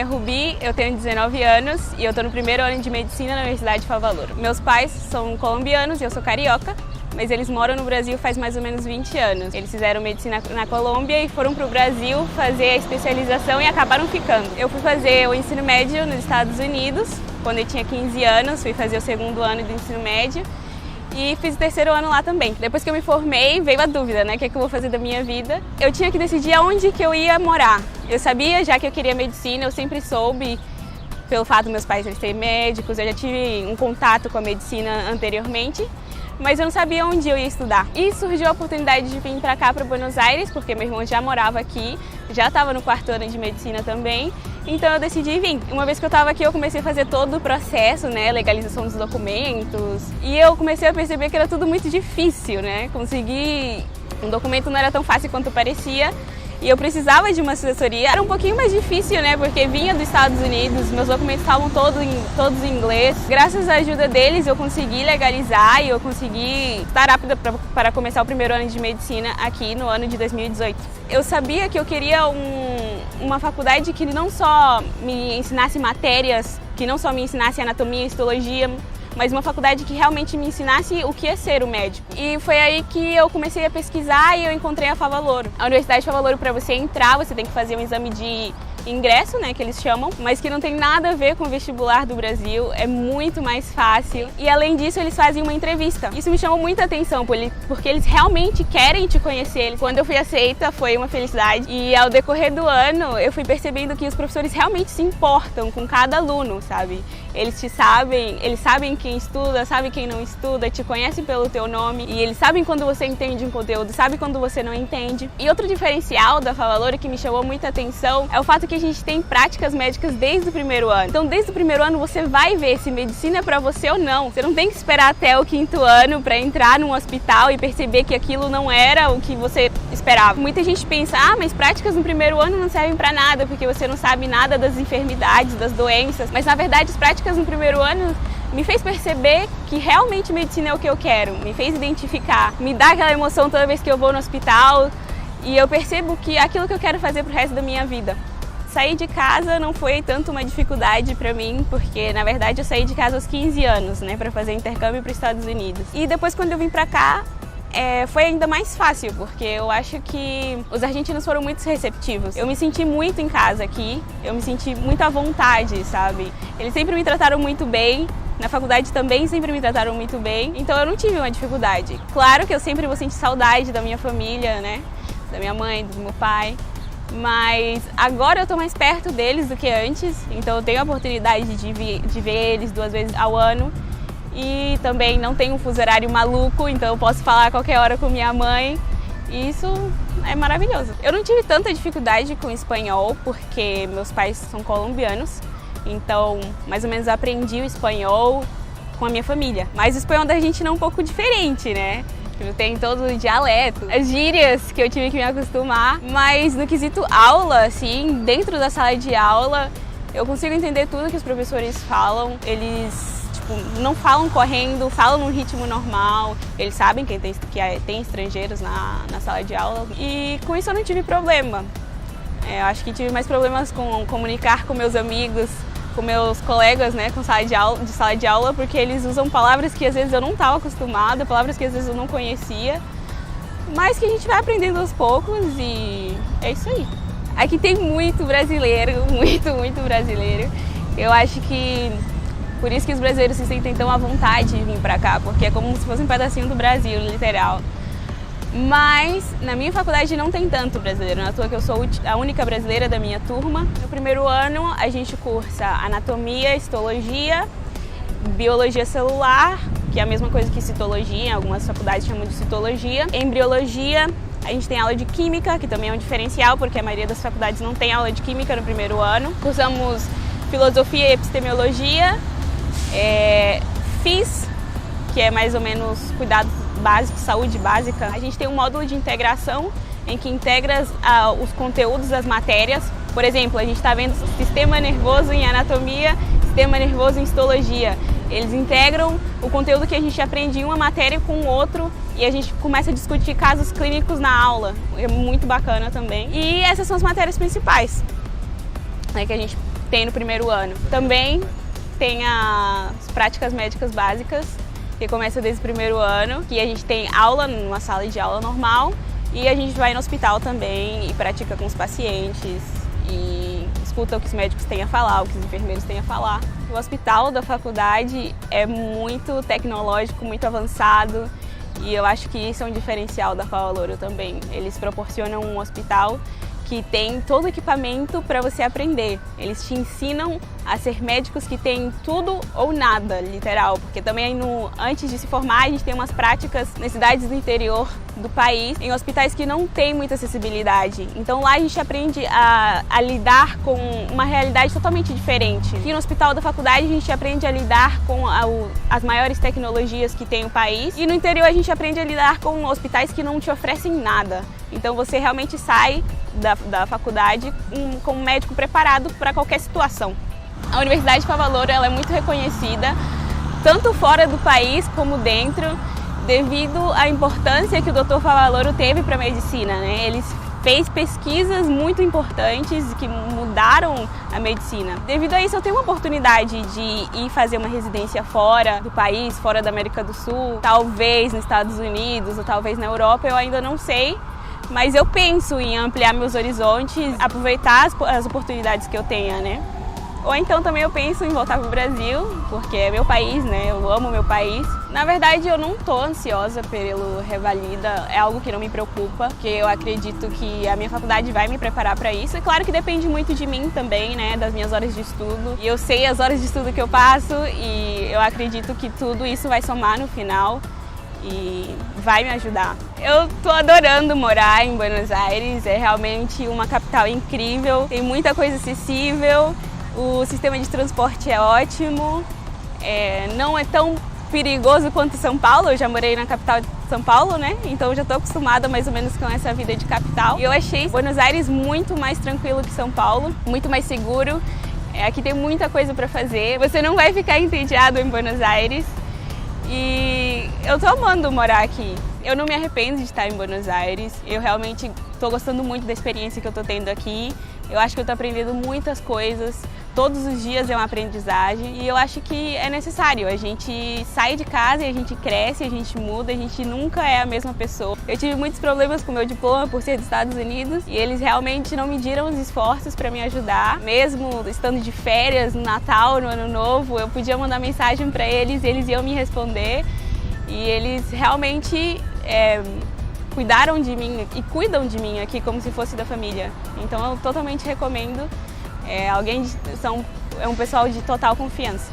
nome é Rubi, eu tenho 19 anos e eu estou no primeiro ano de Medicina na Universidade de Favalouro. Meus pais são colombianos e eu sou carioca, mas eles moram no Brasil faz mais ou menos 20 anos. Eles fizeram medicina na Colômbia e foram para o Brasil fazer a especialização e acabaram ficando. Eu fui fazer o ensino médio nos Estados Unidos, quando eu tinha 15 anos, fui fazer o segundo ano do ensino médio. E fiz o terceiro ano lá também. Depois que eu me formei, veio a dúvida, né? O que é que eu vou fazer da minha vida? Eu tinha que decidir aonde que eu ia morar. Eu sabia já que eu queria medicina, eu sempre soube, pelo fato dos meus pais serem médicos, eu já tive um contato com a medicina anteriormente, mas eu não sabia onde eu ia estudar. E surgiu a oportunidade de vir para cá, para Buenos Aires, porque meu irmão já morava aqui, já estava no quarto ano de medicina também, então eu decidi vir. Uma vez que eu estava aqui, eu comecei a fazer todo o processo, né, legalização dos documentos, e eu comecei a perceber que era tudo muito difícil, né, conseguir um documento não era tão fácil quanto parecia, e eu precisava de uma assessoria. Era um pouquinho mais difícil, né, porque vinha dos Estados Unidos, meus documentos estavam todos em inglês. Graças à ajuda deles, eu consegui legalizar e eu consegui estar rápida para começar o primeiro ano de medicina aqui no ano de 2018. Eu sabia que eu queria uma faculdade que não só me ensinasse matérias, que não só me ensinasse anatomia e histologia, mas uma faculdade que realmente me ensinasse o que é ser um médico. E foi aí que eu comecei a pesquisar e eu encontrei a Favalouro. A Universidade de Favalouro, para você entrar, você tem que fazer um exame de ingresso, né, que eles chamam, mas que não tem nada a ver com o vestibular do Brasil, é muito mais fácil. E além disso, eles fazem uma entrevista. Isso me chamou muita atenção, porque eles realmente querem te conhecer. Quando eu fui aceita, foi uma felicidade. E ao decorrer do ano, eu fui percebendo que os professores realmente se importam com cada aluno, sabe? Eles sabem quem estuda, sabem quem não estuda, te conhecem pelo teu nome e eles sabem quando você entende um conteúdo, sabem quando você não entende. E outro diferencial da Favalouro que me chamou muita atenção é o fato que a gente tem práticas médicas desde o primeiro ano. Então, desde o primeiro ano você vai ver se medicina é pra você ou não. Você não tem que esperar até o quinto ano para entrar num hospital e perceber que aquilo não era o que você esperava. Muita gente pensa, mas práticas no primeiro ano não servem para nada, porque você não sabe nada das enfermidades, das doenças. Mas na verdade as práticas no primeiro ano me fez perceber que realmente medicina é o que eu quero, me fez identificar, me dá aquela emoção toda vez que eu vou no hospital e eu percebo que é aquilo que eu quero fazer pro resto da minha vida. Sair de casa não foi tanto uma dificuldade para mim, porque na verdade eu saí de casa aos 15 anos, né, para fazer intercâmbio para os Estados Unidos. E depois quando eu vim para cá, foi ainda mais fácil, porque eu acho que os argentinos foram muito receptivos. Eu me senti muito em casa aqui, eu me senti muito à vontade, sabe? Eles sempre me trataram muito bem, na faculdade também sempre me trataram muito bem, então eu não tive uma dificuldade. Claro que eu sempre vou sentir saudade da minha família, né? Da minha mãe, do meu pai, mas agora eu tô mais perto deles do que antes, então eu tenho a oportunidade de ver eles 2 vezes ao ano. E também não tenho um fuso horário maluco, então eu posso falar a qualquer hora com minha mãe. E isso é maravilhoso. Eu não tive tanta dificuldade com espanhol, porque meus pais são colombianos. Então, mais ou menos aprendi o espanhol com a minha família. Mas o espanhol da Argentina é um pouco diferente, né? Tem todo o dialeto, as gírias que eu tive que me acostumar. Mas no quesito aula, assim, dentro da sala de aula, eu consigo entender tudo que os professores falam. Eles não falam correndo, falam num ritmo normal, eles sabem que tem estrangeiros na sala de aula e com isso eu não tive problema. Eu acho que tive mais problemas com comunicar com meus amigos, com meus colegas, né, de sala de aula, porque eles usam palavras que às vezes eu não estava acostumada, palavras que às vezes eu não conhecia, mas que a gente vai aprendendo aos poucos e é isso aí. Aqui tem muito brasileiro, muito brasileiro. Eu acho que por isso que os brasileiros se sentem tão à vontade de vir pra cá, porque é como se fosse um pedacinho do Brasil, literal. Mas na minha faculdade não tem tanto brasileiro, não é à toa que eu sou a única brasileira da minha turma. No primeiro ano a gente cursa anatomia, histologia, biologia celular, que é a mesma coisa que citologia, em algumas faculdades chamam de citologia, embriologia. A gente tem aula de química, que também é um diferencial, porque a maioria das faculdades não tem aula de química no primeiro ano. Cursamos filosofia e epistemologia. FIS, que é mais ou menos cuidados básicos, saúde básica. A gente tem um módulo de integração em que integra os conteúdos das matérias. Por exemplo, a gente está vendo sistema nervoso em anatomia, sistema nervoso em histologia. Eles integram o conteúdo que a gente aprende em uma matéria com o outro e a gente começa a discutir casos clínicos na aula. É muito bacana também. E essas são as matérias principais, né, que a gente tem no primeiro ano. Também tem as práticas médicas básicas, que começa desde o primeiro ano, que a gente tem aula numa sala de aula normal e a gente vai no hospital também e pratica com os pacientes e escuta o que os médicos têm a falar, o que os enfermeiros têm a falar. O hospital da faculdade é muito tecnológico, muito avançado e eu acho que isso é um diferencial da FAO também. Eles proporcionam um hospital que tem todo o equipamento para você aprender. Eles te ensinam a ser médicos que têm tudo ou nada, literal, porque também antes de se formar a gente tem umas práticas nas cidades do interior do país, em hospitais que não tem muita acessibilidade. Então lá a gente aprende a lidar com uma realidade totalmente diferente. Aqui no hospital da faculdade a gente aprende a lidar com as maiores tecnologias que tem o país e no interior a gente aprende a lidar com hospitais que não te oferecem nada. Então você realmente sai da faculdade como um médico preparado para qualquer situação. A Universidade Favalouro ela é muito reconhecida, tanto fora do país como dentro, devido à importância que o Dr. Favalouro teve para a medicina, né? Ele fez pesquisas muito importantes que mudaram a medicina. Devido a isso, eu tenho uma oportunidade de ir fazer uma residência fora do país, fora da América do Sul, talvez nos Estados Unidos ou talvez na Europa, eu ainda não sei. Mas eu penso em ampliar meus horizontes, aproveitar as oportunidades que eu tenha, né? Ou então também eu penso em voltar para o Brasil, porque é meu país, né? Eu amo meu país. Na verdade, eu não estou ansiosa pelo Revalida, é algo que não me preocupa, porque eu acredito que a minha faculdade vai me preparar para isso. É claro que depende muito de mim também, né? Das minhas horas de estudo. E eu sei as horas de estudo que eu passo e eu acredito que tudo isso vai somar no final e vai me ajudar. Eu tô adorando morar em Buenos Aires, é realmente uma capital incrível, tem muita coisa acessível, o sistema de transporte é ótimo, não é tão perigoso quanto São Paulo, eu já morei na capital de São Paulo, né? Então já tô acostumada mais ou menos com essa vida de capital. E eu achei Buenos Aires muito mais tranquilo que São Paulo, muito mais seguro, aqui tem muita coisa para fazer, você não vai ficar entediado em Buenos Aires. E eu tô amando morar aqui. Eu não me arrependo de estar em Buenos Aires. Eu realmente tô gostando muito da experiência que eu tô tendo aqui. Eu acho que eu tô aprendendo muitas coisas. Todos os dias é uma aprendizagem e eu acho que é necessário. A gente sai de casa e a gente cresce, a gente muda, a gente nunca é a mesma pessoa. Eu tive muitos problemas com o meu diploma por ser dos Estados Unidos e eles realmente não mediram os esforços para me ajudar. Mesmo estando de férias no Natal, no Ano Novo, eu podia mandar mensagem para eles e eles iam me responder. E eles realmente cuidaram de mim e cuidam de mim aqui como se fosse da família. Então eu totalmente recomendo. É um pessoal de total confiança.